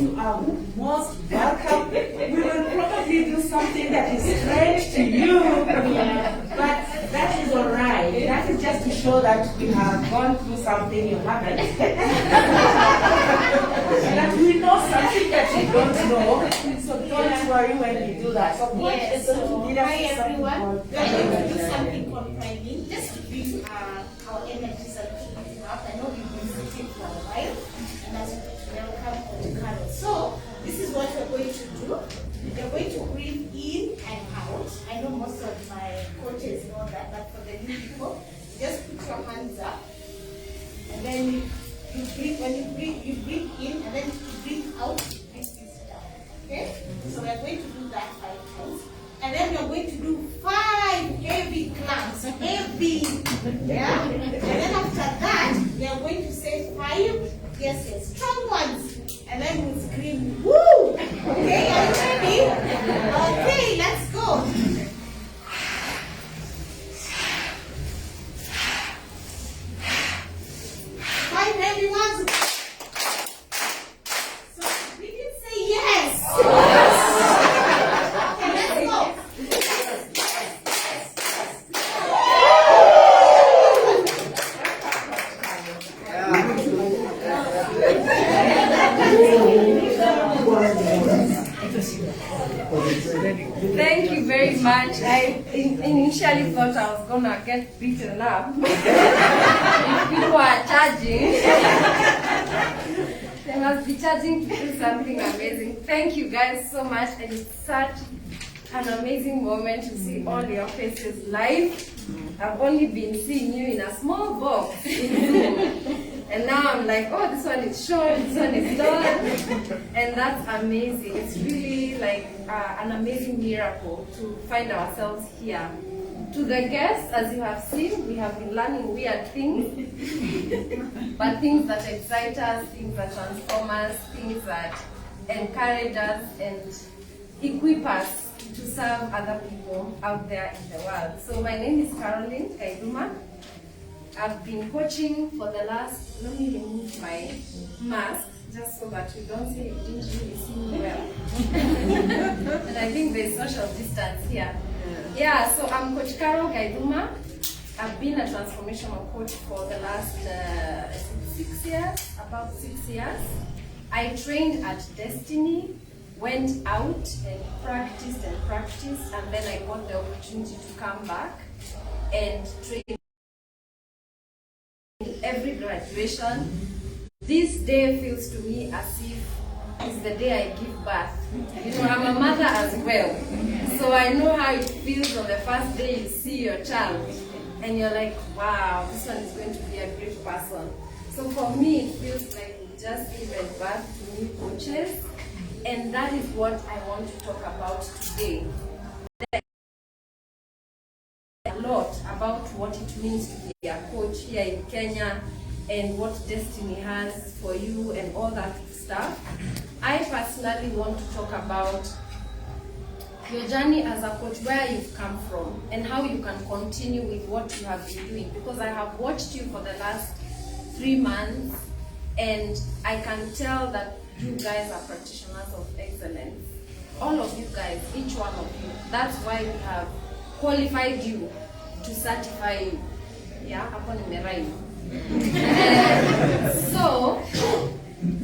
you are most welcome. We will probably do something that is strange to you, but that is all right. That is just to show that we have gone through something you haven't. That we know something that you don't know, so don't worry when we do that. So yes, so hi everyone. We are going to do something called priming, just to bring our energies and keep it up. I know we've been sitting for a while, and as welcome to Carol. So this is what we're going to do. We're going to breathe in and out. I know most of my coaches know that, but for the new people, just put your hands up, and then you breathe. When you breathe in, and then you breathe out. You breathe this down. Okay? So we're going to do that 5 times. And then we're going to do 5 heavy claps. Heavy. Yeah? And then after that, we are going to say 5 yeses. Strong ones. And then we'll scream, woo! Okay, are you ready? Okay, let's go. 5 heavy ones. So we can say yes. Okay, let's go. Thank you very much. I initially thought I was gonna get beaten up. If people are charging, they must be charging to do something amazing. Thank you guys so much, and it's such an amazing moment to see all your faces live. I've only been seeing you in a small box in Zoom. And now I'm like, oh, this one is short, this one is long. And that's amazing. It's really like an amazing miracle to find ourselves here. To the guests, as you have seen, we have been learning weird things. But things that excite us, things that transform us, things that encourage us and equip us to serve other people out there in the world. So my name is Caroline Kaiduma. I've been coaching for the last, let me remove my mask just so that you don't say you didn't really see me well. And I think there's social distance here. Yeah, so I'm Coach Carol Kaiduma. I've been a transformational coach for the last 6 years, about 6 years. I trained at Destiny, went out and practiced, and then I got the opportunity to come back and train. Every graduation, this day feels to me as if it's the day I give birth. You know, I'm a mother as well, so I know how it feels on the first day you see your child, and you're like, wow, this one is going to be a great person. So for me, it feels like we just given birth to new coaches, and that is what I want to talk about today. A lot about what it means to be a coach here in Kenya and what Destiny has for you and all that stuff. I personally want to talk about your journey as a coach, where you've come from and how you can continue with what you have been doing, because I have watched you for the last 3 months and I can tell that you guys are practitioners of excellence. All of you guys, each one of you. That's why we have qualified you to certify you. Yeah, upon the So,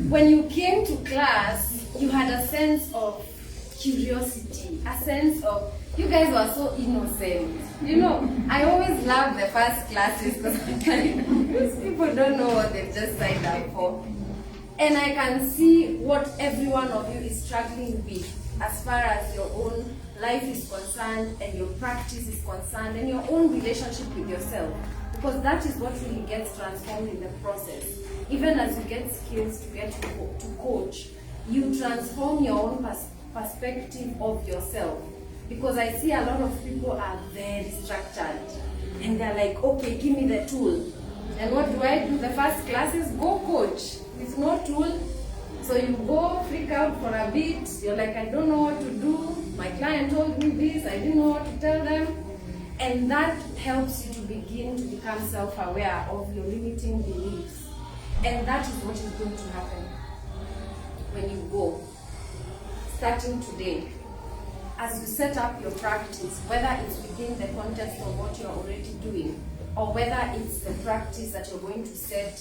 when you came to class, you had a sense of curiosity, a sense of, you guys were so innocent. You know, I always love the first classes because these people don't know what they've just signed up for. And I can see what every one of you is struggling with as far as your own life is concerned and your practice is concerned and your own relationship with yourself, because that is what really gets transformed in the process. Even as you get skills to get to coach, you transform your own perspective of yourself, because I see a lot of people are very structured and they're like, okay, give me the tool. And what do? The first class is go coach with no tool. So you go freak out for a bit, you're like, I don't know what to do, my client told me this, I didn't know what to tell them. And that helps you to begin to become self-aware of your limiting beliefs. And that is what is going to happen. when you go, starting today, as you set up your practice, whether it's within the context of what you're already doing, or whether it's the practice that you're going to set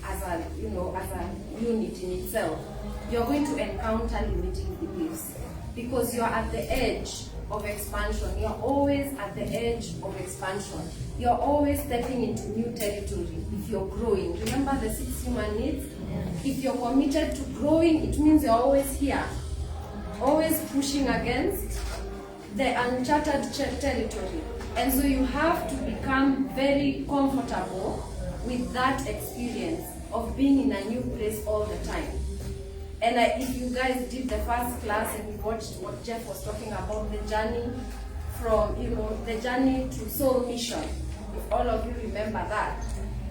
as a, as a unit in itself, you're going to encounter limiting beliefs because you're at the edge of expansion. You're always at the edge of expansion. You're always stepping into new territory if you're growing. Remember the 6 human needs? If you're committed to growing, it means you're always here, always pushing against the uncharted territory. And so you have to become very comfortable with that experience of being in a new place all the time. And if you guys did the first class and you watched what Jeff was talking about, the journey from, the journey to soul mission, if all of you remember that,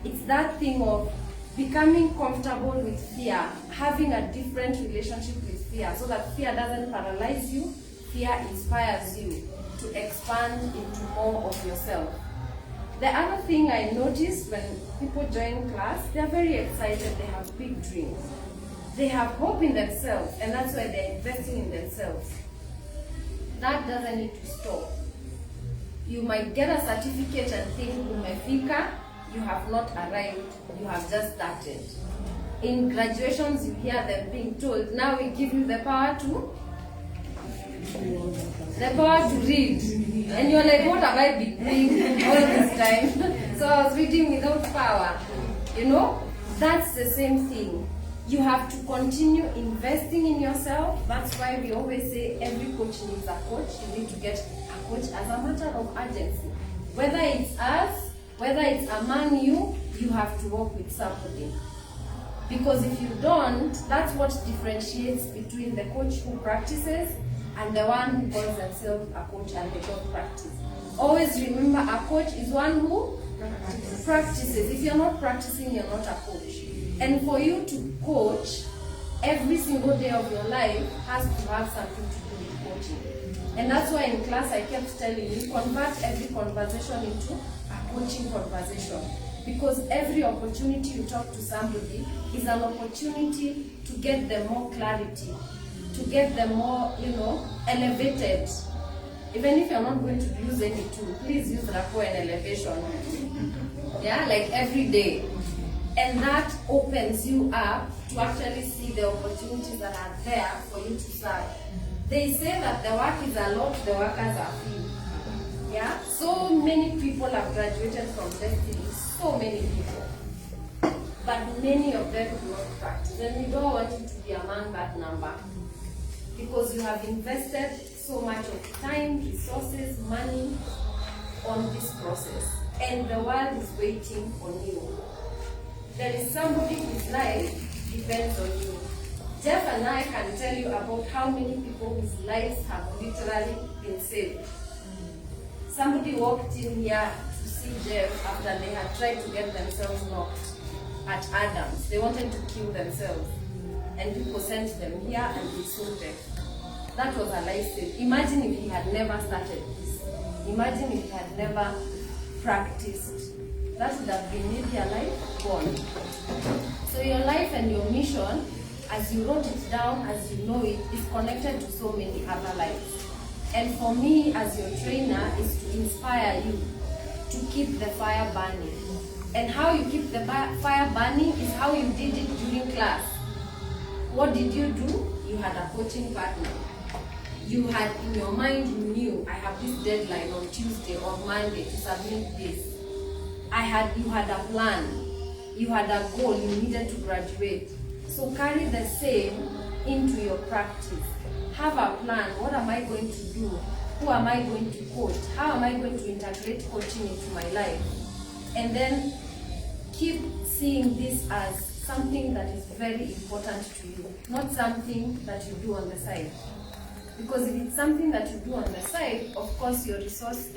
it's that thing of becoming comfortable with fear, having a different relationship with fear, so that fear doesn't paralyze you, fear inspires you to expand into more of yourself. The other thing I noticed when people join class, they're very excited, they have big dreams. They have hope in themselves, and that's why they're investing in themselves. That doesn't need to stop. You might get a certificate and think, umefika, you have not arrived, you have just started. In graduations, you hear them being told, now we give you the power to read. And you're like, what have I been doing all this time? So I was reading without power. That's the same thing. You have to continue investing in yourself. That's why we always say every coach needs a coach. You need to get a coach as a matter of urgency. Whether it's us, whether it's among you, you have to work with somebody. Because if you don't, that's what differentiates between the coach who practices and the one who calls themselves a coach and they don't practice. Always remember, a coach is one who practices. If you're not practicing, you're not a coach. And for you to coach, every single day of your life has to have something to do with coaching. And that's why in class I kept telling you, convert every conversation into a coaching conversation. Because every opportunity you talk to somebody is an opportunity to get them more clarity, to get them more, elevated. Even if you're not going to use any tool, please use rapport and elevation. Yeah, like every day. And that opens you up to actually see the opportunities that are there for you to serve. They say that the work is a lot, the workers are few. Yeah? So many people have graduated from Destiny, so many people. But many of them do not practice. And we don't want you to be among that number. Because you have invested so much of time, resources, money on this process. And the world is waiting on you. There is somebody whose life depends on you. Jeff and I can tell you about how many people whose lives have literally been saved. Somebody walked in here to see Jeff after they had tried to get themselves knocked at Adams. They wanted to kill themselves. And people sent them here and they saw Jeff. That was a life saved. Imagine if he had never started this. Imagine if he had never practiced. That would have been maybe a life gone. So your life and your mission, as you wrote it down, as you know it, is connected to so many other lives. And for me, as your trainer, is to inspire you to keep the fire burning. And how you keep the fire burning is how you did it during class. What did you do? You had a coaching partner. You had in your mind, you knew, I have this deadline on Tuesday or Monday to submit this. You had a plan, you had a goal, you needed to graduate. So carry the same into your practice. Have a plan. What am I going to do? Who am I going to coach? How am I going to integrate coaching into my life? And then keep seeing this as something that is very important to you, not something that you do on the side. Because if it's something that you do on the side, of course your resource,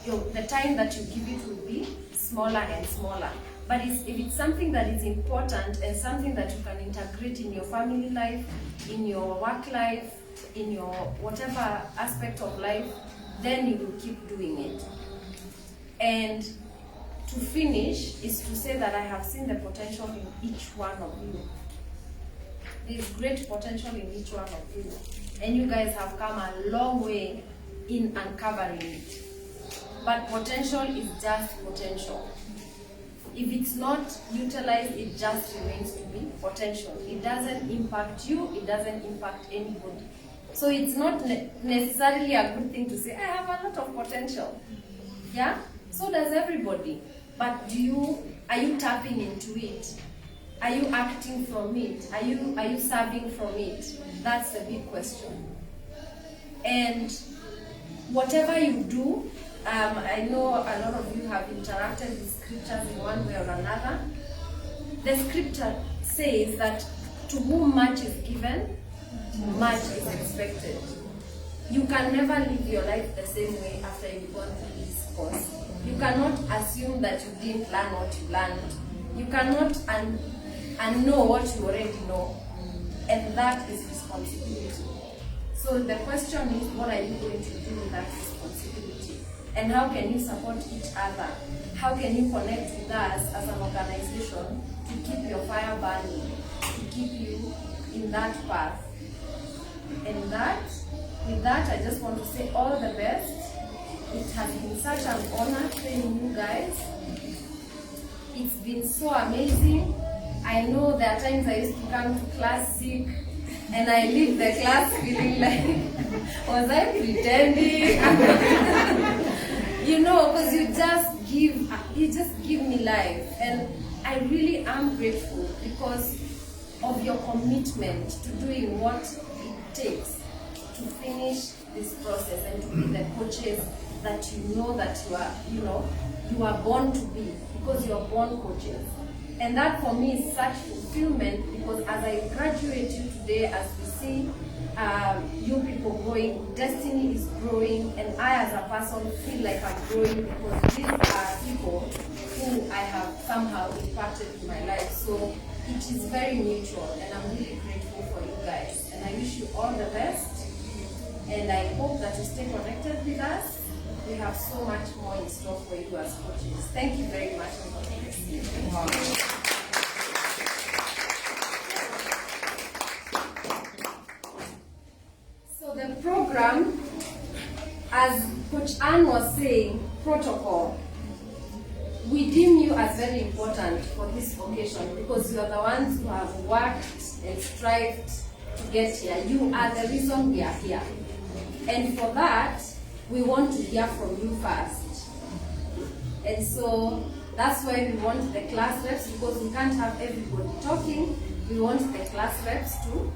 the time that you give it will be smaller and smaller. But if it's something that is important and something that you can integrate in your family life, in your work life, in your whatever aspect of life, then you will keep doing it. And to finish is to say that I have seen the potential in each one of you. there's great potential in each one of you. And you guys have come a long way in uncovering it. But potential is just potential. If it's not utilized, it just remains to be potential. It doesn't impact you, it doesn't impact anybody. So it's not necessarily a good thing to say, I have a lot of potential. Yeah? So does everybody. But are you tapping into it? Are you acting from it? Are you serving from it? That's the big question. And whatever you do, I know a lot of you have interacted with scriptures in one way or another. The scripture says that to whom much is given, much is expected. You can never live your life the same way after you've gone through this course. You cannot assume that you didn't learn what you learned. You cannot unknow what you already know. And that is responsibility. So the question is, what are you going to do with that responsibility? And how can you support each other? How can you connect with us as an organization to keep your fire burning, to keep you in that path? And with that, I just want to say all the best. It has been such an honor training you guys. It's been so amazing. I know there are times I used to come to class sick, and I leave the class feeling like, was I pretending? Because you just give me life. And I really am grateful because of your commitment to doing what it takes to finish this process and to be the coaches that you know that you are born to be, because you are born coaches. And that for me is such fulfillment, because as I graduate you today, as we see you people growing, destiny is growing, and I as a person feel like I'm growing because these are people who I have somehow impacted in my life. So it is very mutual, and I'm really grateful for you guys. And I wish you all the best, and I hope that you stay connected with us. We have so much more in store for you as coaches. Thank you very much. So the program, as Coach Ann was saying, protocol, we deem you as very important for this occasion because you are the ones who have worked and strived to get here. You are the reason we are here. And for that, we want to hear from you first. And so that's why we want the class reps, because we can't have everybody talking. We want the class reps to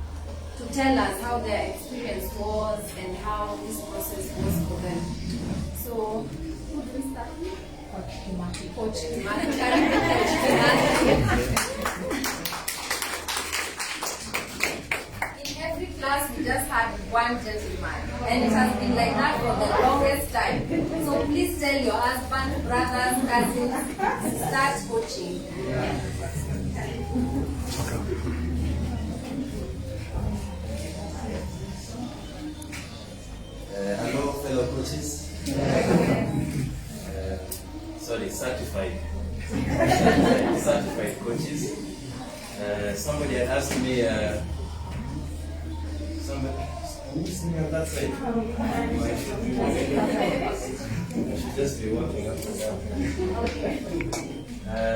tell us how their experience was and how this process was for them. So, who do we start with? Coach Kimati. In every class, we just had one gentleman, and it has been like that for the longest time. So please tell your husband, brothers, cousins, start coaching. Hello, fellow coaches. Certified coaches. Somebody had asked me, who's sitting on that side? I should just be walking up and down.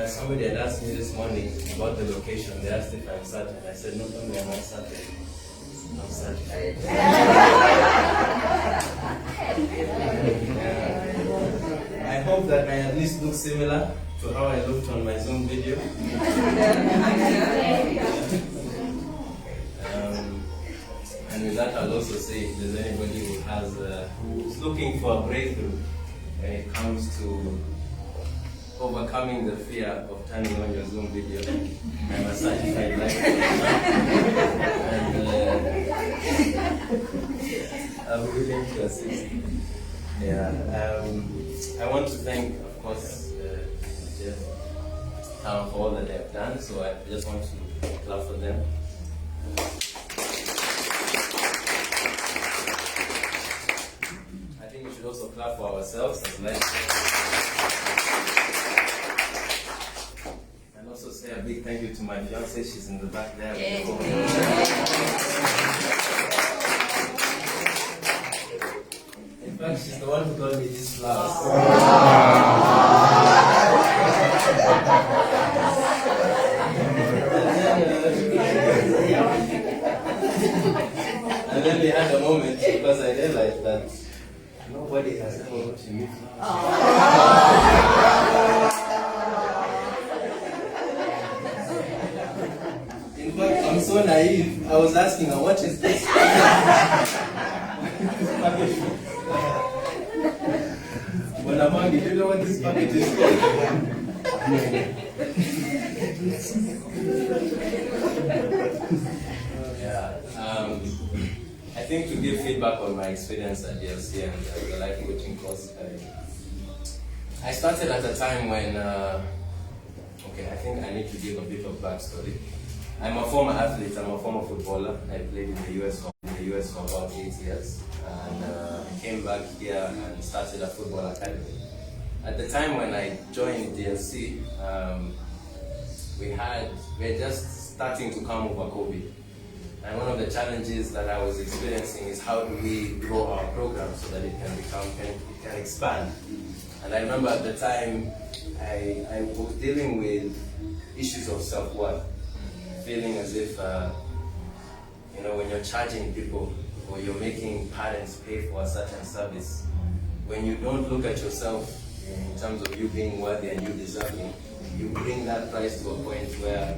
Somebody had asked me this morning about the location. They asked if I'm certified. I said, not only am I certified, I'm certified. I hope that I at least look similar to how I looked on my Zoom video. And with that, I'll also say if there's anybody who's looking for a breakthrough when it comes to overcoming the fear of turning on your Zoom video, I'm a certified life and I'm willing to assist. I want to thank, of course, Jeff for all that they have done. So I just want to clap for them. I think we should also clap for ourselves as life. And also say a big thank you to my fiancée. She's in the back there. And then we had a moment because I realized that nobody has ever watched me. In fact, I'm so naive. I was asking her, what is this? Mama, did you know what this package is called? I think to give feedback on my experience at D.L.C. and the life coaching course, I started at a time when, I think I need to give a bit of backstory. I'm a former athlete, I'm a former footballer. I played in the US for about 8 years, and came back here and started a football academy. At the time when I joined D.L.C, we're just starting to come over COVID. And one of the challenges that I was experiencing is how do we grow our program so that it can expand. And I remember at the time I was dealing with issues of self-worth, feeling as if when you're charging people or you're making parents pay for a certain service, when you don't look at yourself in terms of you being worthy and you deserving, you bring that price to a point where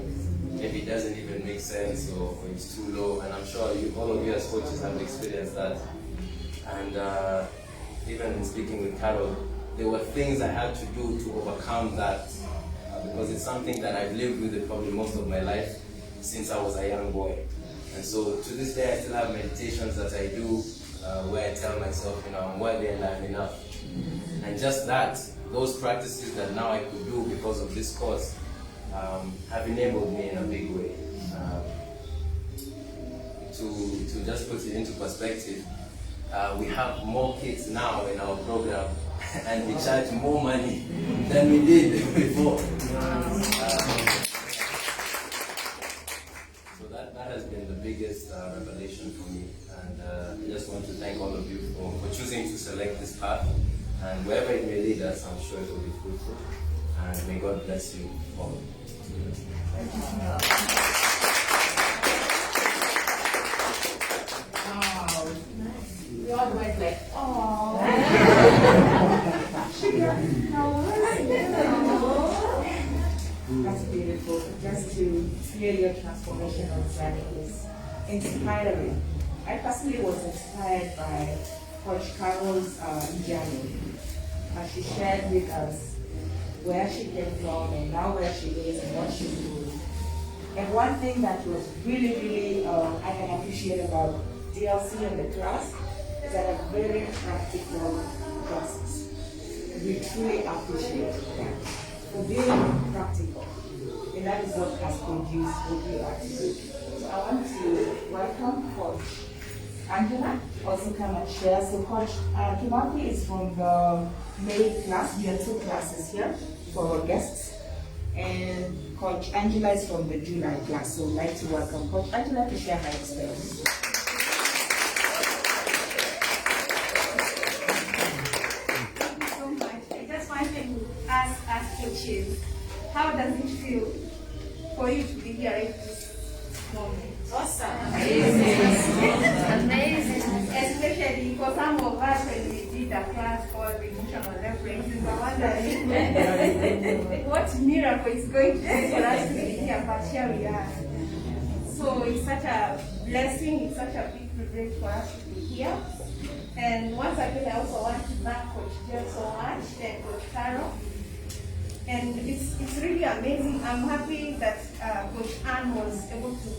maybe it doesn't even make sense or it's too low. And I'm sure all of you as coaches have experienced that. And even in speaking with Carol, there were things I had to do to overcome that because it's something that I've lived with probably most of my life since I was a young boy. And so to this day I still have meditations that I do where I tell myself, I'm worthy and I'm enough. And just that, those practices that now I could do because of this course have enabled me in a big way. To just put it into perspective, we have more kids now in our program and we charge more money than we did before. So that has been the biggest revelation for me. And I just want to thank all of you for choosing to select this path. And wherever it may lead us, I'm sure it will be fruitful. And may God bless you all. We all went like, oh. That's beautiful. Just to hear your transformational journey is inspiring. I personally was inspired by Coach Carol's journey. She shared with us where she came from and now where she is and what she's doing. And one thing that was really, I can appreciate about D.L.C. and the class is that a very practical process. We truly appreciate that. For being practical. And that is what has produced what we are today. So I want to welcome Coach Angela also come and share. So Coach Timothy is from the May class. We have two classes here for our guests. And Coach Angela is from the July class. So I'd like to welcome Coach Angela to share her experience. Thank you so much. I just wanted to ask us coaches, how does it feel for you to be here at this moment? Awesome. Amazing. Especially for some of us when we did a class called Emotional References, I wonder what miracle is going to be for us to be here, but here we are. So it's such a blessing, it's such a big privilege for us to be here. And once again, I also want to thank Coach Jill so much and Coach Carol. And it's really amazing. I'm happy that Coach Ann was able to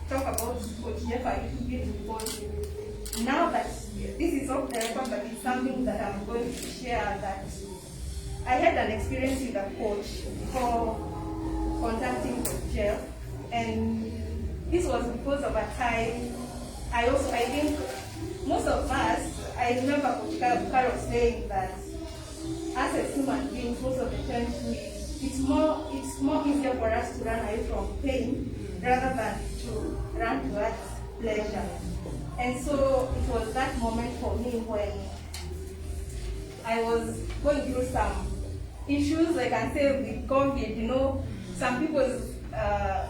talk about Coach Jeff a little bit because now that this is off the record, but it's something that I'm going to share, that I had an experience with a coach before contacting Coach Jeff, and this was because of a time I think most of us, I remember Coach Carol saying that as a human beings, most of the times it's more easier for us to run away from pain rather than to run towards pleasure. And so it was that moment for me when I was going through some issues, I can say with COVID, some people's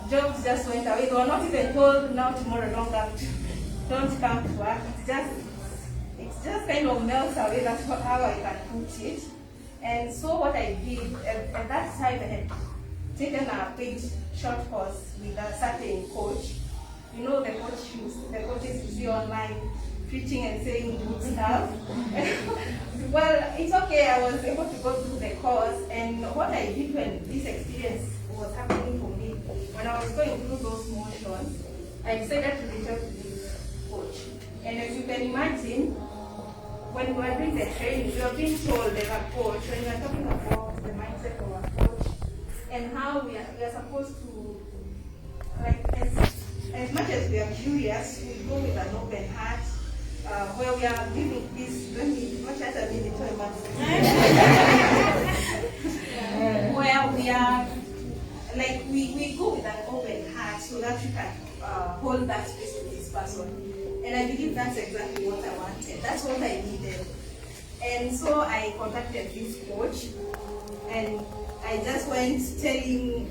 jobs just went away. They were not even told now tomorrow don't come don't come to work. It just kind of melts away. That's how I can put it. And so what I did at that time, I had taken a paid short course with a certain coach. You know the coaches you see online preaching and saying good stuff. Well, it's okay. I was able to go through the course, and what I did when this experience was happening for me, when I was going through those motions, I decided to reach out to this coach. And as you can imagine, when we are doing the training, we are being told as a coach, when we are talking about the mindset of a coach and how we are supposed to, like, as much as we are curious, we go with an open heart, where we are giving this, where we are, like, we go with an open heart so that we can hold that space with this person. And I believe that's exactly what I wanted. That's what I needed. And so I contacted this coach, and I just went telling,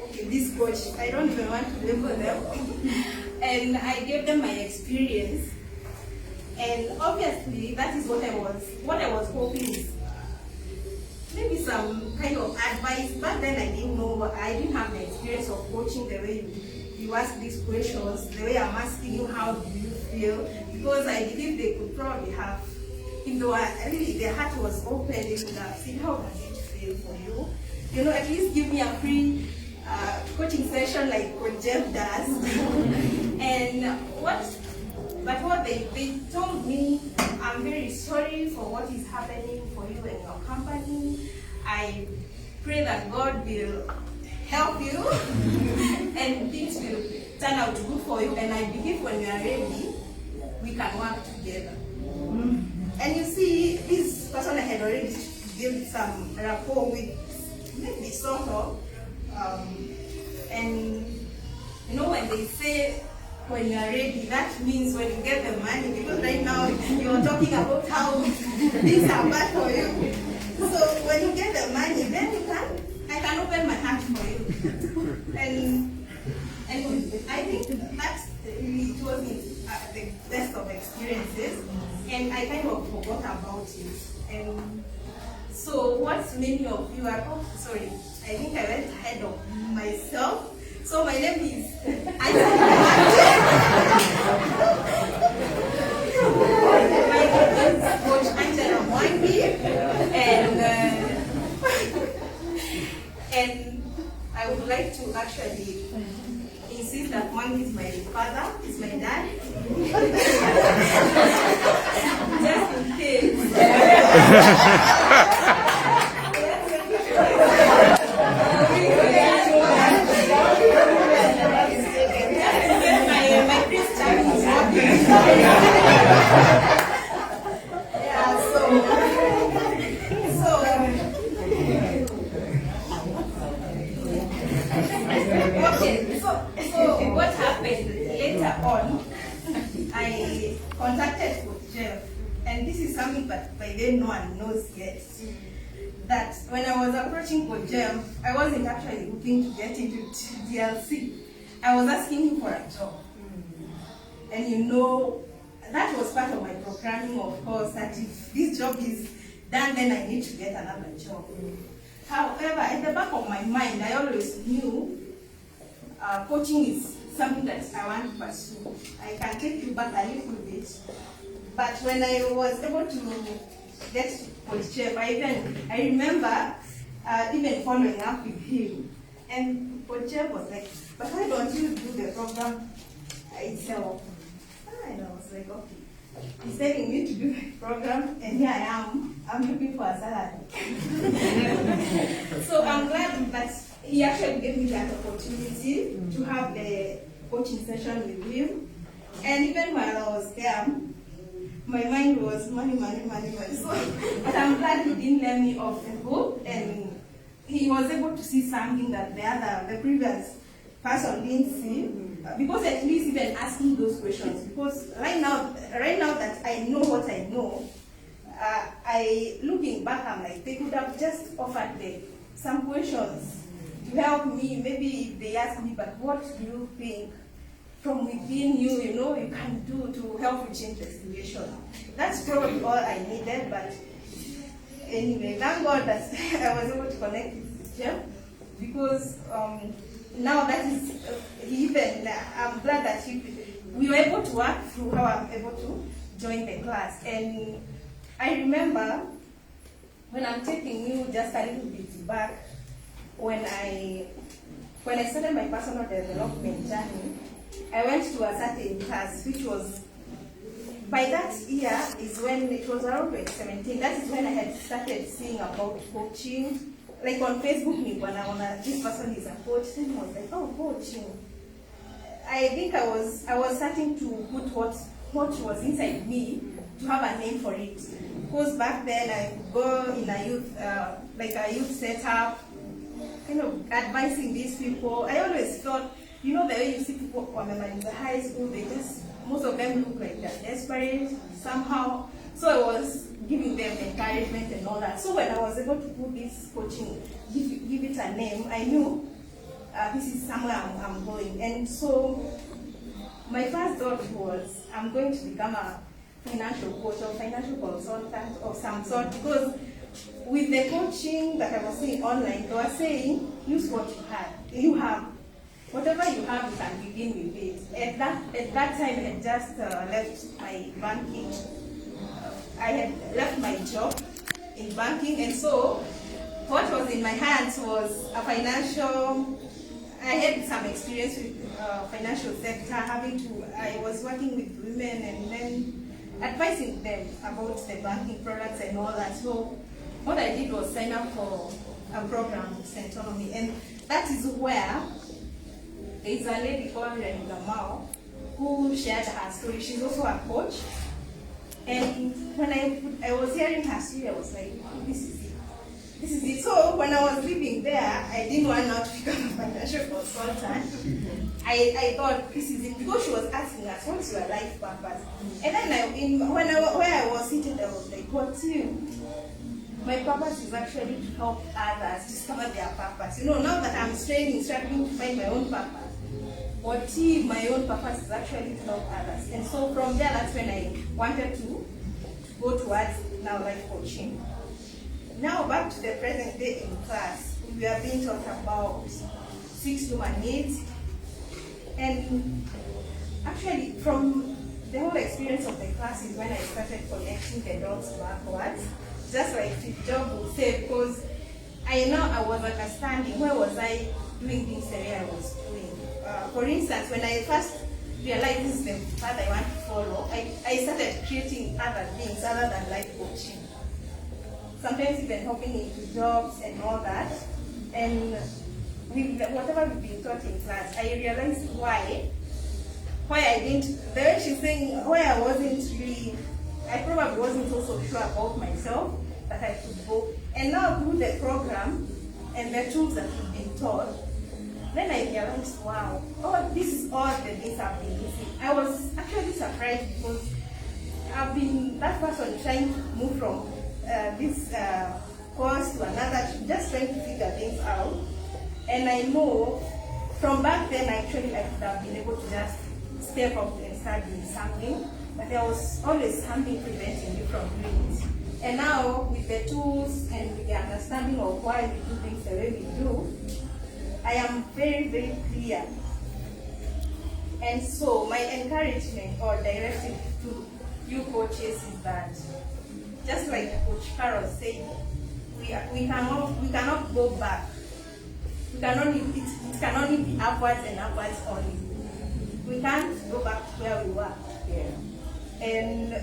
okay, this coach, I don't even want to label them, and I gave them my experience. And obviously, that is what I was hoping is maybe some kind of advice. Back then I didn't know, I didn't have the experience of coaching the way you ask these questions, the way I'm asking you, how do you feel? Because I believe they could probably have, if they were, really their heart was open, they would have seen how does it feel for you. You know, at least give me a free coaching session like what Jeff does. And what they told me, I'm very sorry for what is happening for you and your company. I pray that God will help you and things will turn out good for you. And I believe when you are ready, we can work together. And you see, this person I had already built some rapport with, maybe sort of. And you know, when they say when you are ready, that means when you get the money, because right now you're talking about how things are bad for you. So when you get the money, then I can open my heart for you. And I think that's really, it was the best of experiences, and I kind of forgot about it. And so what many of you are, oh, sorry, I think I went ahead of myself. So my name is my name is Coach Angela Mwangi, and I would like to actually insist that Mwangi is my father, is my dad, just in case. So what happened later on, I contacted Coach Jeff, and this is something but by then no one knows yet, that when I was approaching Coach Jeff, I wasn't actually looking to get into D.L.C. I was asking him for a job. And you know, that was part of my programming, of course, that if this job is done, then I need to get another job. However, at the back of my mind, I always knew coaching is something that I want to pursue. I can take you back a little bit. But when I was able to get to Coach Jeff, I remember even following up with him. And Coach Jeff was like, but why don't you do the program itself? And I was like, okay. He's telling me to do the program, and here I am. I'm looking for a salary. So I'm glad that he actually gave me that opportunity to have the coaching session with him. And even while I was there, my mind was money. So, but I'm glad he didn't let me off the hook, and he was able to see something that the previous person didn't see. Because at least even asking those questions, because right now that I know what I know, looking back, I'm like, they could have just offered some questions to help me. Maybe if they ask me, but what do you think from within you, you can do to help you change the situation. That's probably all I needed, but anyway, thank God that I was able to connect with Jeff, because now that is even, I'm glad that we were able to work through how I'm able to join the class. And I remember when I'm taking you just a little bit back, when I started my personal development journey, I went to a certain class, which was, by that year is when it was around 2017. That is when I had started seeing about coaching. Like on Facebook, this person is a coach, and I was like, oh, coaching. I think I was starting to put what was inside me to have a name for it. Because back then I would go in a youth, like a youth setup, kind of advising these people. I always thought, the way you see people when they're in the high school, most of them look like they're desperate somehow. So I was giving them encouragement and all that. So when I was able to put this coaching, give it a name, I knew this is somewhere I'm going. And so my first thought was, I'm going to become a financial coach or financial consultant of some sort, because with the coaching that I was seeing online, they were saying, use what you have. Whatever you have, you can begin with it. At that time, I had just left my banking. I had left my job in banking, and so what was in my hands was a financial. I had some experience with financial sector. I was working with women and then advising them about the banking products and all that. So what I did was sign up for a program with Autonomy, and that is where there is a lady called Mao who shared her story. She's also a coach. And when I was hearing her story, I was like, this is it. This is it. So when I was living there, I didn't want not to become a financial consultant. I thought this is it, because she was asking us, what's your life purpose? And then where I was seated, I was like, what's you? My purpose is actually to help others discover their purpose. Now that I'm struggling to find my own purpose, my own purpose is actually to help others. And so from there, that's when I wanted to go towards now life coaching. Now back to the present day in class, we are being taught about 6 human needs. And actually from the whole experience of the class is when I started connecting the dots backwards, just like the job would say, because I was understanding where was I doing things the way I was doing. For instance, when I first realized this is the path I want to follow, I started creating other things other than life coaching. Sometimes even hopping into jobs and all that. And with whatever we've been taught in class, I realized why I didn't, the way she's saying, why I probably wasn't also sure about myself that I could go. And now through the program and the tools that we've been taught, then I realized, wow, this is all the things I've been missing. I was actually surprised, because I've been that person trying to move from this course to another, just trying to figure things out. And I know from back then, I could have been able to just step up and start doing something, but there was always something preventing me from doing it. And now with the tools and with the understanding of why we do things the way we do, I am very, very clear. And so my encouragement or directive to you coaches is that, just like Coach Carol said, we cannot go back. It can only be upwards and upwards only. We can't go back to where we were. Yeah. And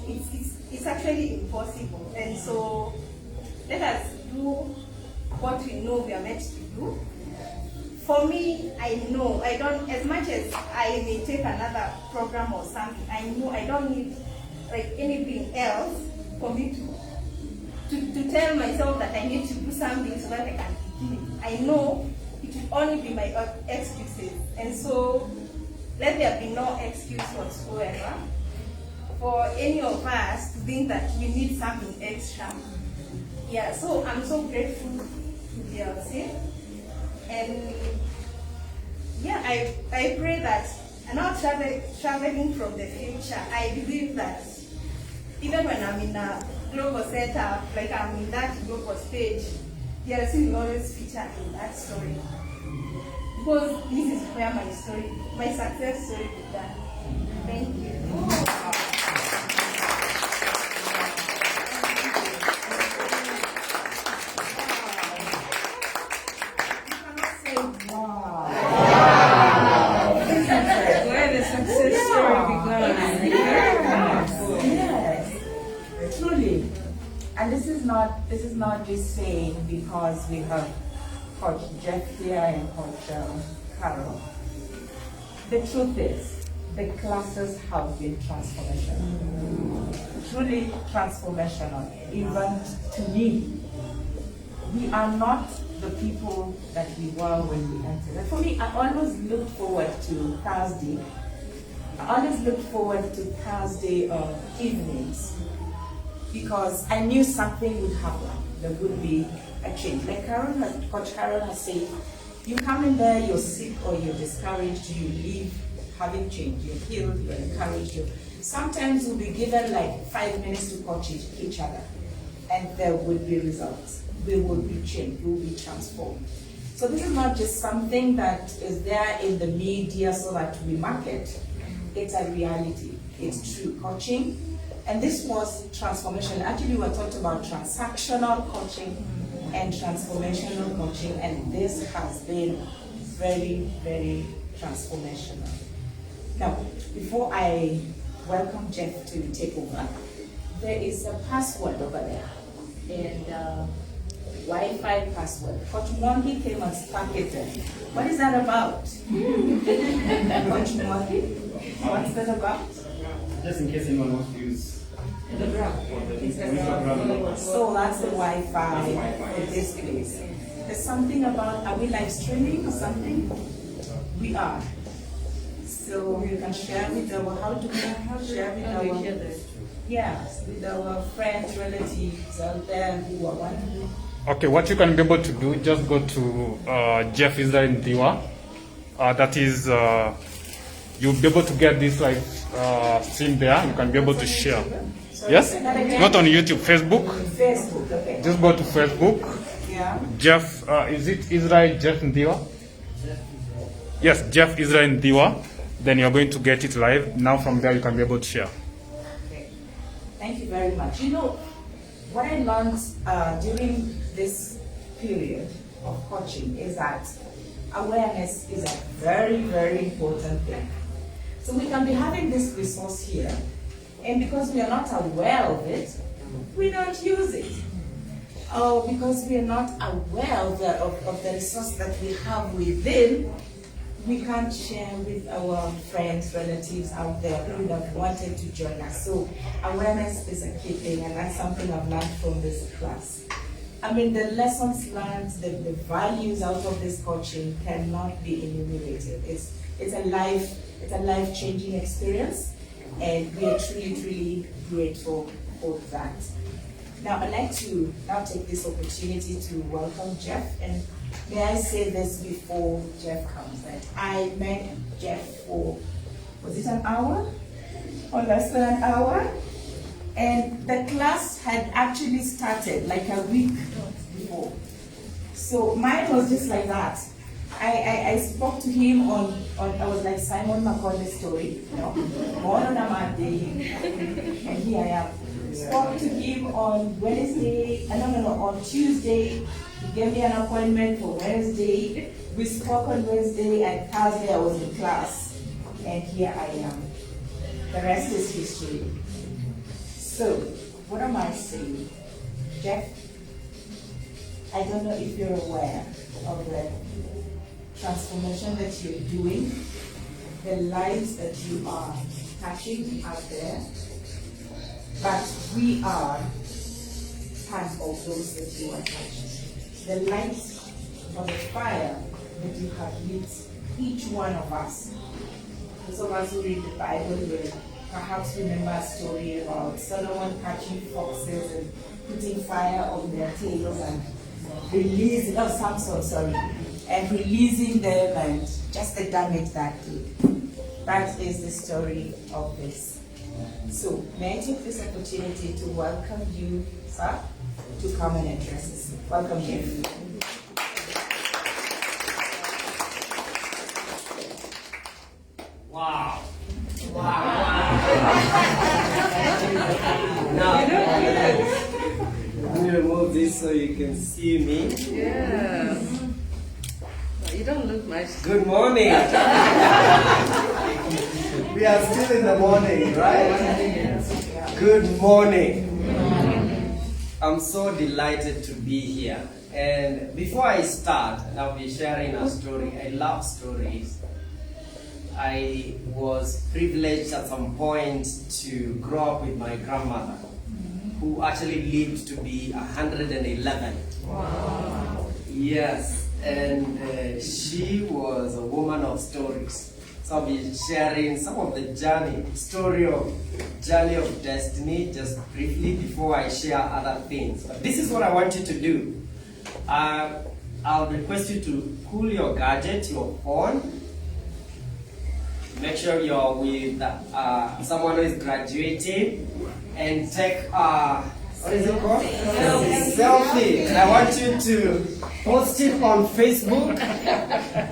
it's actually impossible. And so let us do what we know we are meant to do. For me, I know I don't, as much as I may take another program or something, I know I don't need like anything else for me to tell myself that I need to do something so that I can begin. I know it will only be my excuses. And so let there be no excuse whatsoever for any of us to think that we need something extra. Yeah, so I'm so grateful to D.L.C. And yeah, I pray that And now traveling from the future, I believe that even when I'm in a global setup, like I'm in that global stage, D.L.C will always feature in that story. Because this is where my story, my success story began. Thank you. Where the success story began. Yes, truly. And this is not just saying because we have Coach Jeff here and Coach Carol. The truth is, the classes have been transformational. Truly transformational. Even to me, we are not the people that we were when we entered. For me, I always looked forward to Thursday. I always looked forward to Thursday evenings because I knew something would happen. There would be a change. Like Coach Carol has said, you come in there, you're sick or you're discouraged, you leave having changed, you're healed, you're encouraged. Sometimes we'll be given like 5 minutes to coach each other, and there would be results. We will be changed, we will be transformed. So this is not just something that is there in the media so that we market. It's a reality. It's true coaching. And this was transformation. Actually, we were talking about transactional coaching and transformational coaching, and this has been very, very transformational. Now, before I welcome Jeff to take over, there is a password over there, and Wi-Fi password. Coach Mwangi came and stuck it there. What is that about? Coach Mwangi, what's that about? Just in case anyone wants to use The ground. So that's the Wi-Fi for this place. There's something about, are we live streaming or something? We are. So you can share with our, how do we share with our, with our friends, relatives out there who are wondering. Okay, what you can be able to do, just go to Jeff Israel Ndiwa. That is, you'll be able to get this live stream there. You can be able to share. Yes? Not on YouTube, Facebook. Facebook, okay. Just go to Facebook. Yeah. Jeff, is it Israel Jeff Ndiwa? Yes, Jeff Israel Ndiwa. Then you're going to get it live. Now from there you can be able to share. Okay. Thank you very much. You know, what I learned during this period of coaching is that awareness is a very, very important thing. So we can be having this resource here, and because we are not aware of it, we don't use it. Or because we are not aware of the resource that we have within, we can't share with our friends, relatives out there who would have wanted to join us. So awareness is a key thing, and that's something I've learned from this class. I mean, the lessons learned, the values out of this coaching cannot be enumerated. It's a life-changing experience, and we are truly, truly grateful for that. Now, I'd like to now take this opportunity to welcome Jeff, and may I say this before Jeff comes, that I met Jeff for, was it an hour? Or less than an hour? And the class had actually started like a week before. So mine was just like that. I spoke to him on I was like Simon McColl's story, you know, born on a Monday, and here I am. Spoke to him on Wednesday, on Tuesday. He gave me an appointment for Wednesday. We spoke on Wednesday, and Thursday I was in class, and here I am. The rest is history. So, what am I saying? Jeff, I don't know if you're aware of the transformation that you're doing, the lives that you are touching out there, but we are part of those that you are touching. The light or the fire that you have lit each one of us. Those of us who read the Bible will perhaps remember a story about Solomon catching foxes and putting fire on their tails and releasing, and releasing them and just the damage that did. That is the story of this. So, may I take this opportunity to welcome you, sir, to come and address us. Welcome, Jeff. Wow. Now, let me remove this so you can see me. Yeah. You don't look much. Good morning. We are still in the morning, right? Good morning. I'm so delighted to be here. And before I start, I'll be sharing a story. I love stories. I was privileged at some point to grow up with my grandmother, who actually lived to be 111. Wow. Yes, and she was a woman of stories. So I'll be sharing some of the journey of destiny, just briefly before I share other things. But this is what I want you to do. I'll request you to pull your gadget, your phone. Make sure you're with someone who is graduating, and take what is it called? Selfie. And I want you to post it on Facebook.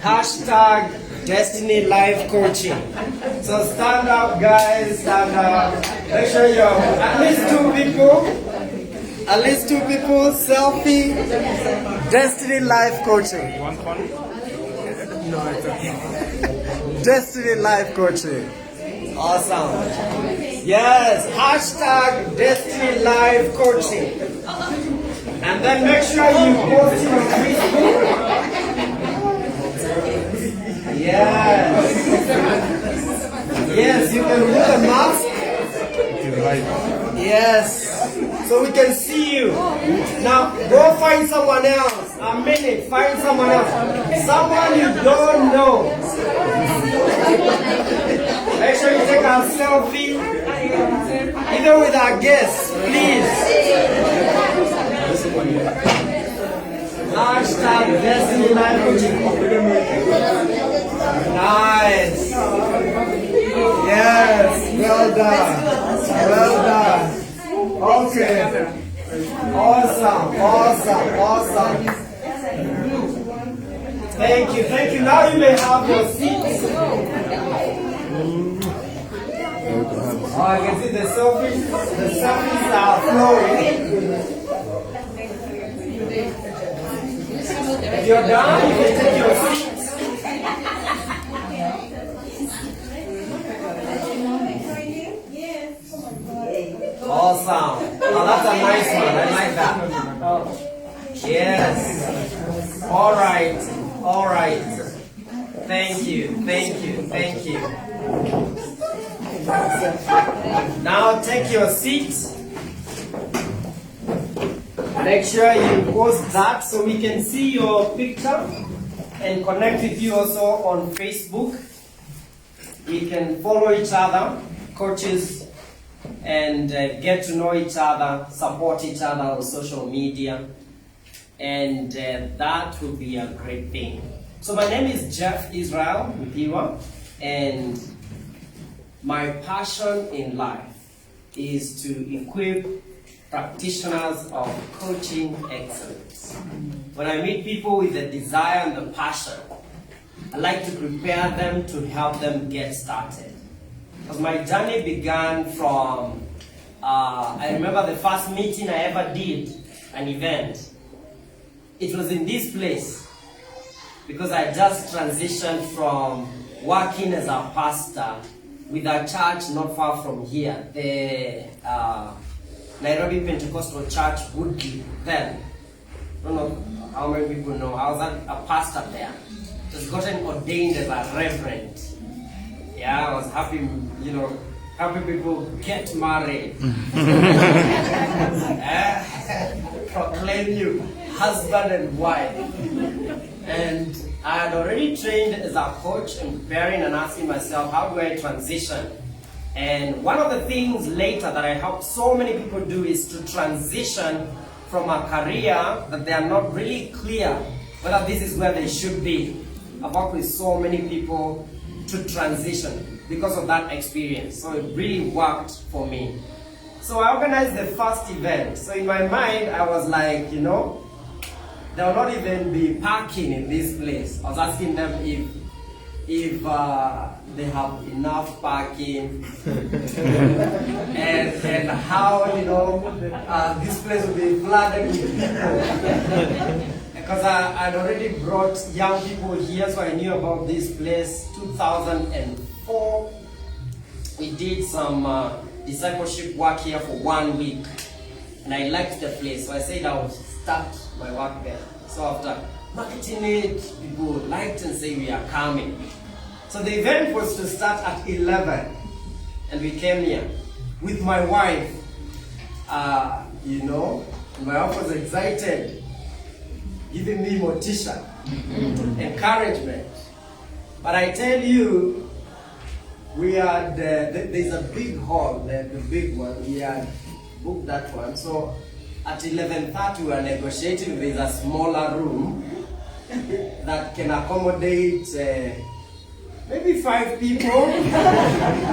Hashtag Destiny Life Coaching. So stand up, guys. Stand up. Make sure you're at least two people. At least two people. Selfie. Destiny Life Coaching. You want one? No, it's okay. Destiny Life Coaching. Awesome. Yes, hashtag Destiny Life Coaching. And then make sure you post it on Facebook. Yes. Yes, you can put a mask. Yes. So we can see you. Now go find someone else. A minute, find someone else. Someone you don't know. Make sure you take a selfie, even with our guests, please. Hashtag Destiny Life Coaching. Nice. Yes, well done. Well done. Okay. Awesome. Thank you. Now you may have your seats. Oh, I can see the selfies. The selfies are flowing. If you're done, you can take your seats. Awesome. Oh, that's a nice one. I like that. Yes. All right. Thank you. Now take your seat. Make sure you post that so we can see your picture and connect with you also on Facebook. We can follow each other, coaches, and get to know each other, support each other on social media. And that would be a great thing. So my name is Jeff Israel Mpiwa, and my passion in life is to equip practitioners of coaching excellence. When I meet people with the desire and the passion, I like to prepare them to help them get started. Because my journey began from, I remember the first meeting I ever did, an event. It was in this place, because I just transitioned from working as a pastor with a church not far from here, the Nairobi Pentecostal Church Woodley then. I don't know how many people know. I was a pastor there. Just gotten ordained as a reverend. Yeah, I was happy, happy people get married. Proclaim you husband and wife. And I had already trained as a coach and preparing and asking myself, how do I transition? And one of the things later that I help so many people do is to transition from a career that they are not really clear whether this is where they should be. I've worked with so many people to transition. because of that experience. So it really worked for me. So I organized the first event. So in my mind, I was like, you know, there will not even be parking in this place. I was asking them if they have enough parking and how, you know, this place will be flooded with people. Because I'd already brought young people here, so I knew about this place. 2004, we did some discipleship work here for 1 week, and I liked the place, so I said I would start my work there. So after marketing it, people liked and say we are coming. So the event was to start at 11, and we came here with my wife. You know, my wife was excited, giving me motivation, encouragement. But I tell you, we had, there's a big hall, the big one, we had booked that one. So at 11:30 we were negotiating, there's a smaller room that can accommodate maybe 5 people,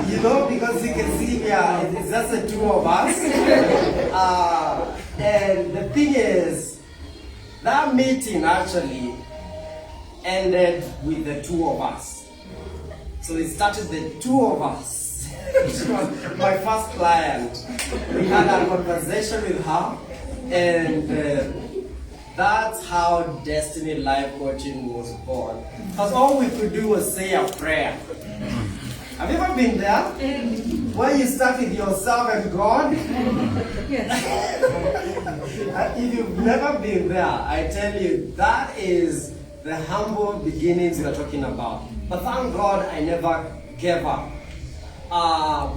you know, because you can see here, it's just the 2 of us. And the thing is, that meeting actually ended with the 2 of us. So it started the 2 of us. She was my first client. We had a conversation with her, and that's how Destiny Life Coaching was born. Because all we could do was say a prayer. Have you ever been there? Where you start with yourself and God? If you've never been there, I tell you, that is the humble beginnings we're talking about. But thank God I never gave up.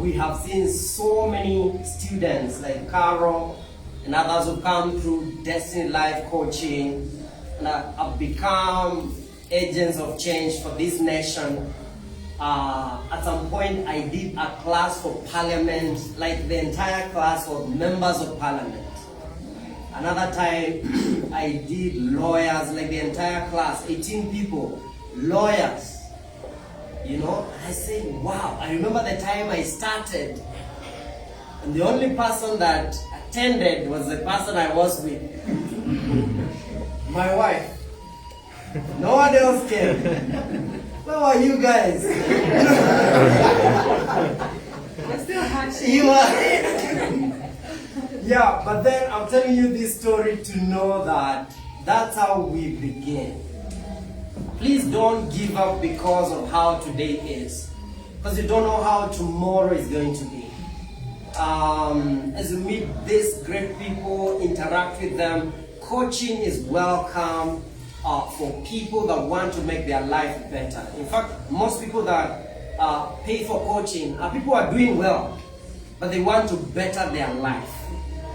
We have seen so many students like Carol and others who come through Destiny Life Coaching and have become agents of change for this nation. At some point I did a class for parliament, like the entire class for members of parliament. Another time I did lawyers, like the entire class, 18 people, lawyers. You know, I said, wow, I remember the time I started, and the only person that attended was the person I was with. My wife. No one else came. Where were you guys? You were. Yeah, but then I'm telling you this story to know that that's how we begin. Please don't give up because of how today is, because you don't know how tomorrow is going to be. As you meet these great people, interact with them, coaching is welcome for people that want to make their life better. In fact, most people that pay for coaching are people who are doing well, but they want to better their life.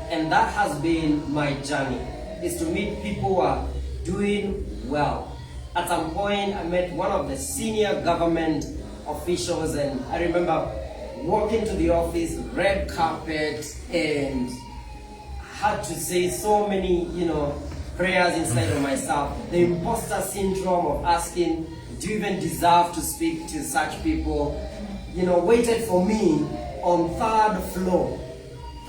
And that has been my journey, is to meet people who are doing well. At some point, I met one of the senior government officials, and I remember walking to the office, red carpet, and had to say so many, prayers inside of myself. The imposter syndrome of asking, do you even deserve to speak to such people? Waited for me on 3rd floor.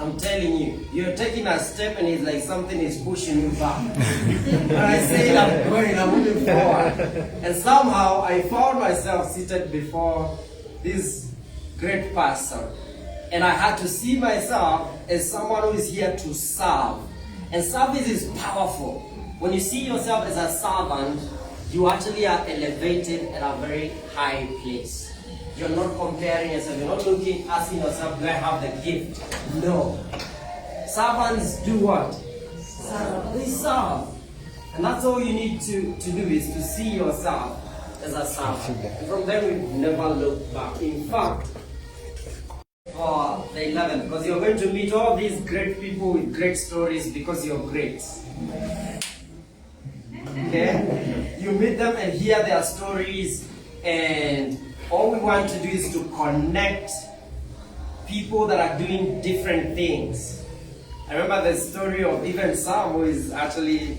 I'm telling you, you're taking a step and it's like something is pushing you back. And I said, I'm moving forward. And somehow I found myself seated before this great person. And I had to see myself as someone who is here to serve. And service is powerful. When you see yourself as a servant, you actually are elevated at a very high place. You're not comparing yourself, you're not asking yourself, do I have the gift? No. Servants do what? Serve. They serve. And that's all you need to do, is to see yourself as a servant. And from there, we never look back. In fact, for the 11th, because you're going to meet all these great people with great stories because you're great. Okay? You meet them and hear their stories, and all we want to do is to connect people that are doing different things. I remember the story of even Sam, who is actually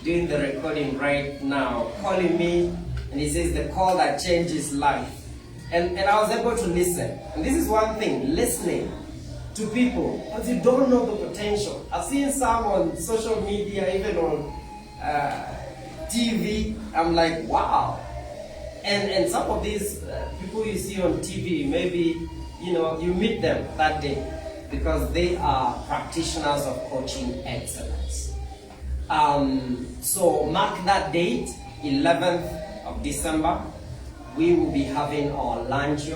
doing the recording right now, calling me, and he says the call that changed his life. And I was able to listen. And this is one thing, listening to people, because you don't know the potential. I've seen some on social media, even on TV. I'm like, wow. And some of these people you see on TV, maybe, you meet them that day because they are practitioners of coaching excellence. So mark that date, 11th of December. We will be having our luncheon,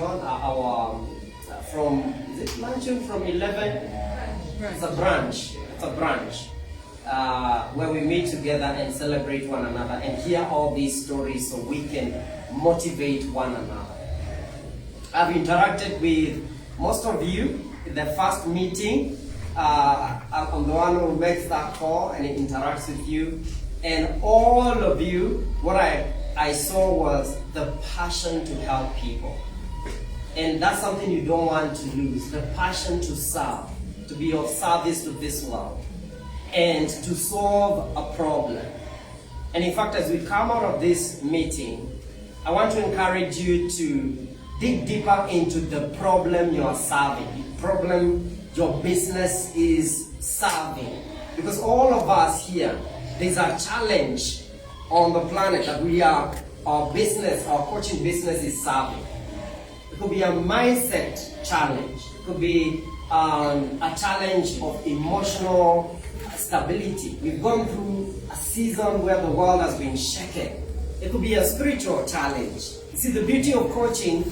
is it luncheon from 11? It's a brunch. Where we meet together and celebrate one another and hear all these stories so we can motivate one another. I've interacted with most of you in the first meeting. I'm the one who makes that call and it interacts with you. And all of you, what I saw was the passion to help people. And that's something you don't want to lose, the passion to serve, to be of service to this world, and to solve a problem. And in fact, as we come out of this meeting, I want to encourage you to dig deeper into the problem you are solving, the problem your business is solving. Because all of us here, there's a challenge on the planet that our coaching business is solving. It could be a mindset challenge. It could be a challenge of emotional stability. We've gone through a season where the world has been shaken. It could be a spiritual challenge. You see, the beauty of coaching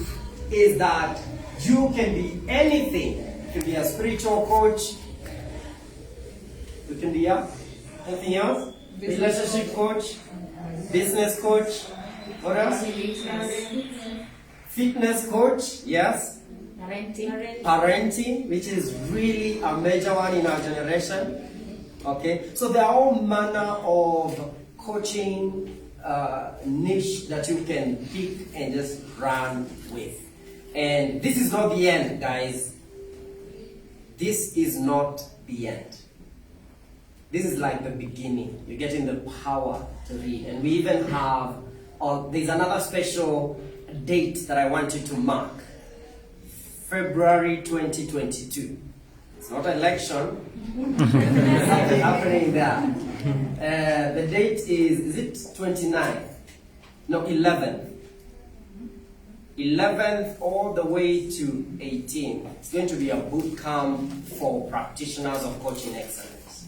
is that you can be anything. You can be a spiritual coach. You can be anything else? Relationship coach, business coach. What else? Fitness coach, yes. Parenting, which is really a major one in our generation. Okay, so there are all manner of coaching niche that you can pick and just run with. And this is not the end, guys. This is not the end. This is like the beginning. You're getting the power to read. And we even have, there's another special date that I want you to mark. February 2022. It's not an election. There's something happening there. The date is it 29th? No, 11th. 11th all the way to 18th. It's going to be a boot camp for practitioners of coaching excellence.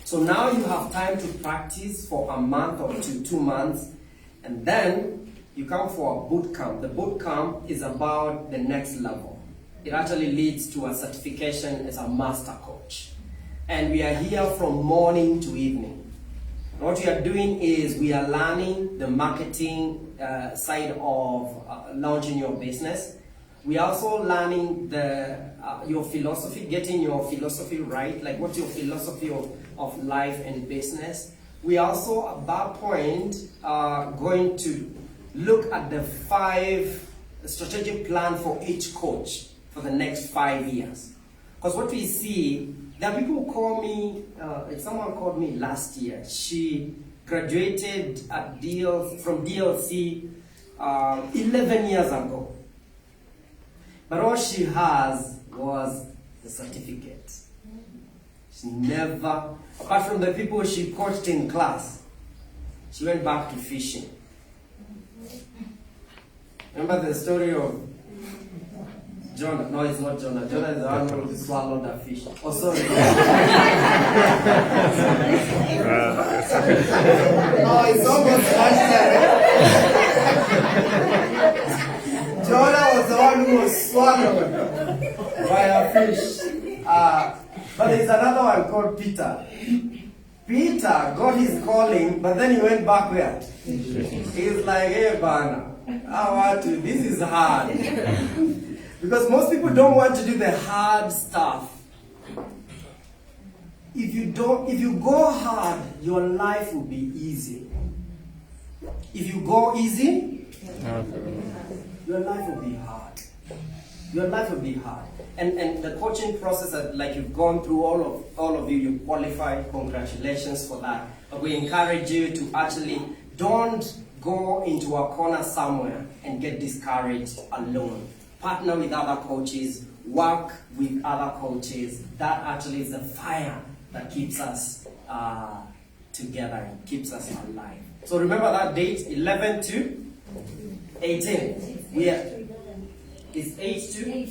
So now you have time to practice for a month or 2 months, and then you come for a boot camp. The boot camp is about the next level. It actually leads to a certification as a master coach. And we are here from morning to evening. And what we are doing is we are learning the marketing side of launching your business. We are also learning your philosophy, getting your philosophy right, like what's your philosophy of life and business. We are also at that point going to look at the 5 strategic plan for each coach for the next 5 years. Because what we see, there are people who call me, someone called me last year. She graduated at from D.L.C 11 years ago. But all she has was the certificate. She never, apart from the people she coached in class, she went back to fishing. Remember the story of Jonah? No, it's not Jonah. Jonah is the one who swallowed a fish. Oh, sorry. Oh, it's almost lunchtime. Jonah was the one who was swallowed by a fish. But there's another one called Peter. Peter got his calling, but then he went back where? He's like, hey, Bana, this is hard. Because most people don't want to do the hard stuff. If you go hard, your life will be easy. If you go easy, your life will be hard. Your life will be hard. And the coaching process, like you've gone through, all of you, you qualified. Congratulations for that. But we encourage you to actually don't go into a corner somewhere and get discouraged alone. Partner with other coaches, work with other coaches. That actually is the fire that keeps us together and keeps us alive. So remember that date, 11 to 18. It's 8 to?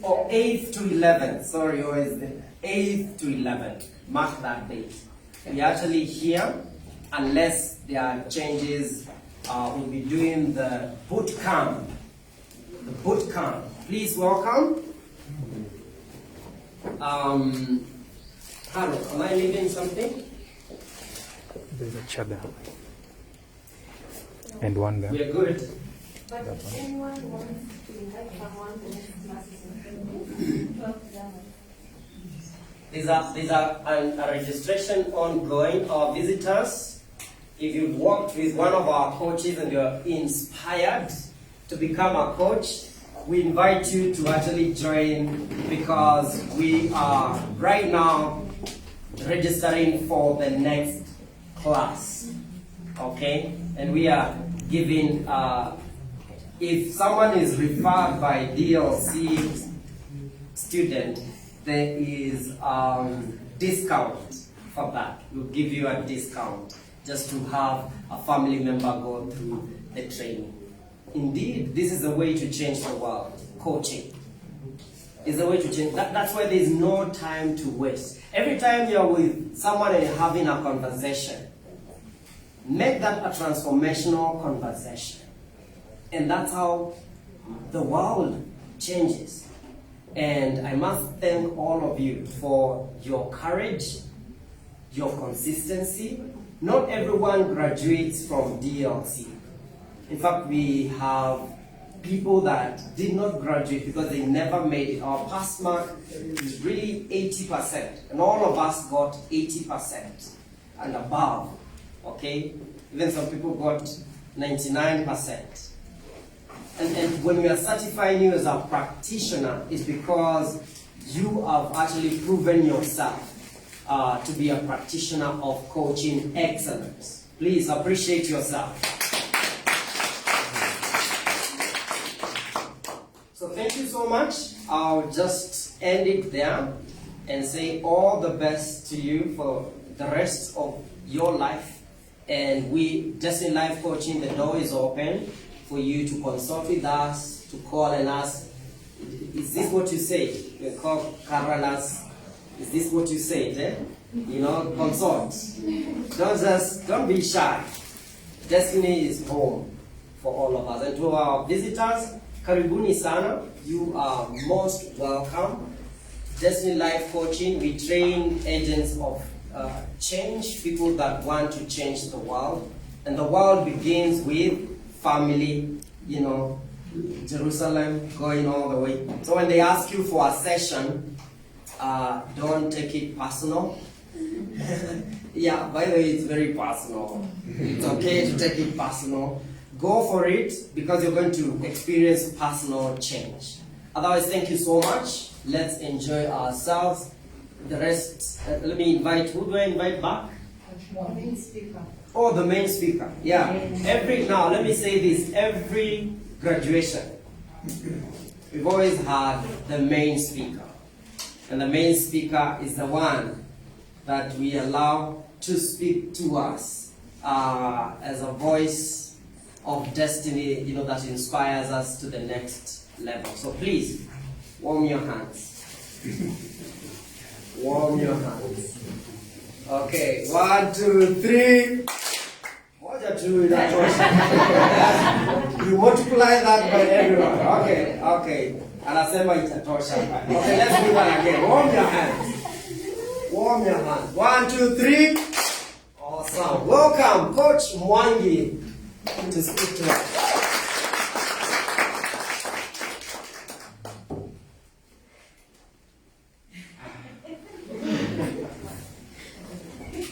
Or 8 to 11. Sorry, always the 8 to 11. Mark that date. We are actually here, unless there are changes. We'll be doing the boot camp. The boot camp. Please welcome. Harold, am I leaving something? There's a chair there. And one there. We are good. But if anyone wants to invite someone to next classes, There's a registration ongoing. Our visitors, if you've worked with one of our coaches and you're inspired to become a coach, we invite you to actually join, because we are right now registering for the next class. Okay? And we are giving, if someone is referred by D.L.C student, there is discount for that. We'll give you a discount just to have a family member go through the training. Indeed, this is the way to change the world. Coaching is the way to change. That's why there's no time to waste. Every time you're with someone and you're having a conversation, make that a transformational conversation. And that's how the world changes. And I must thank all of you for your courage, your consistency. Not everyone graduates from D.L.C. In fact, we have people that did not graduate because they never made it. Our pass mark is really 80%, and all of us got 80% and above, okay? Even some people got 99%. And when we are certifying you as a practitioner, it's because you have actually proven yourself to be a practitioner of coaching excellence. Please appreciate yourself. So thank you so much. I'll just end it there and say all the best to you for the rest of your life. And we, Destiny Life Coaching, the door is open for you to consult with us, to call and ask, is this what you say? You can call Carol and ask, is this what you said? Eh? You know, consult. Don't be shy. Destiny is home for all of us. And to our visitors, karibuni sana. You are most welcome. Destiny Life Coaching, we train agents of change, people that want to change the world. And the world begins with family, you know, Jerusalem, going all the way. So when they ask you for a session, don't take it personal. Yeah, by the way, it's very personal. It's okay to take it personal. Go for it, because you're going to experience personal change. Otherwise, thank you so much. Let's enjoy ourselves. The rest, let me invite, who do I invite back? The main speaker. Oh, the main speaker. Yeah. Now, let me say this. Every graduation, we've always had the main speaker. And the main speaker is the one that we allow to speak to us as a voice of destiny, you know, that inspires us to the next level. So please, warm your hands. Warm your hands. Okay, 1, 2, 3. Moja tu inatosha. You multiply that by everyone. Okay. Anasema itatosha. Okay, let's do that again. Warm your hands. Warm your hands. 1, 2, 3. Awesome. Welcome, Coach Mwangi, to speak to us.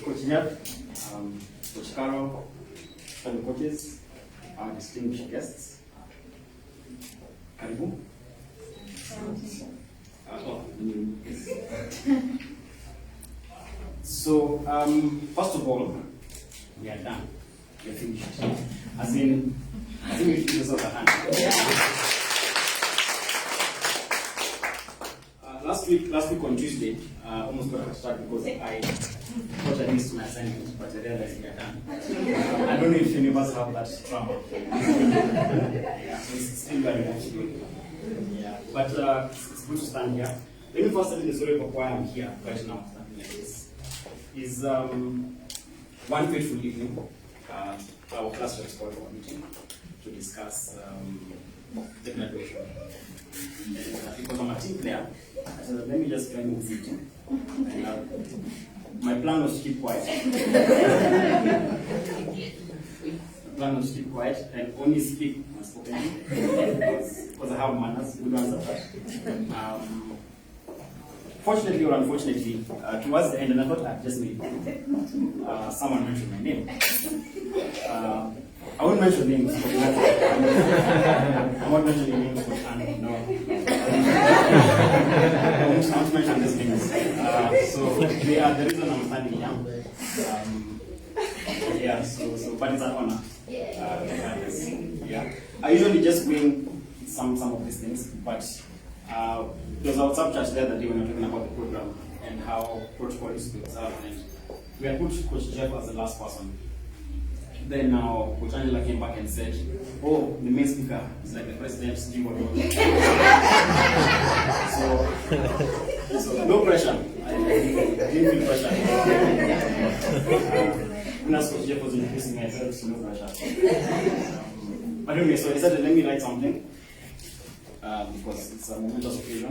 Coach Jeff, Coach Carol, fellow coaches, our distinguished guests. Karibu. So, first of all, we are done. We are finished. As in, I think we should give yourself a hand. Last week on Tuesday, I almost got distracted because I thought I missed my assignment, but I realized I can't. I don't know if any of us have that trauma. Yeah, so it's still very much good. Yeah, but it's good to stand here. Let me first tell you the story of why I'm here right now, something like this. Is one fateful evening, our class was called for a meeting to discuss the graduation. And because I'm a team player, I said, let me just join the team. And my plan was to keep quiet. The plan was to keep quiet and only speak when spoken because I have manners, good ones at that. Fortunately or unfortunately, towards the end, and I thought I'd just made someone mentioned my name. I won't mention names. I won't mention any names, no. I won't mention these names. So they are the reason I'm standing here. Yeah, so but it's an honor. Yeah. I usually just wing some of these things, but there was a WhatsApp chat the other day when we were talking about the program and how protocol is to be observed, and we had put Coach Jeff as the last person. Then now Coach Angela came back and said, "Oh, the main speaker is like the president's due." So no pressure. I didn't feel pressure. When Coach Jeff was introducing myself, so no pressure. But anyway, so I decided let me write something because it's a momentous occasion.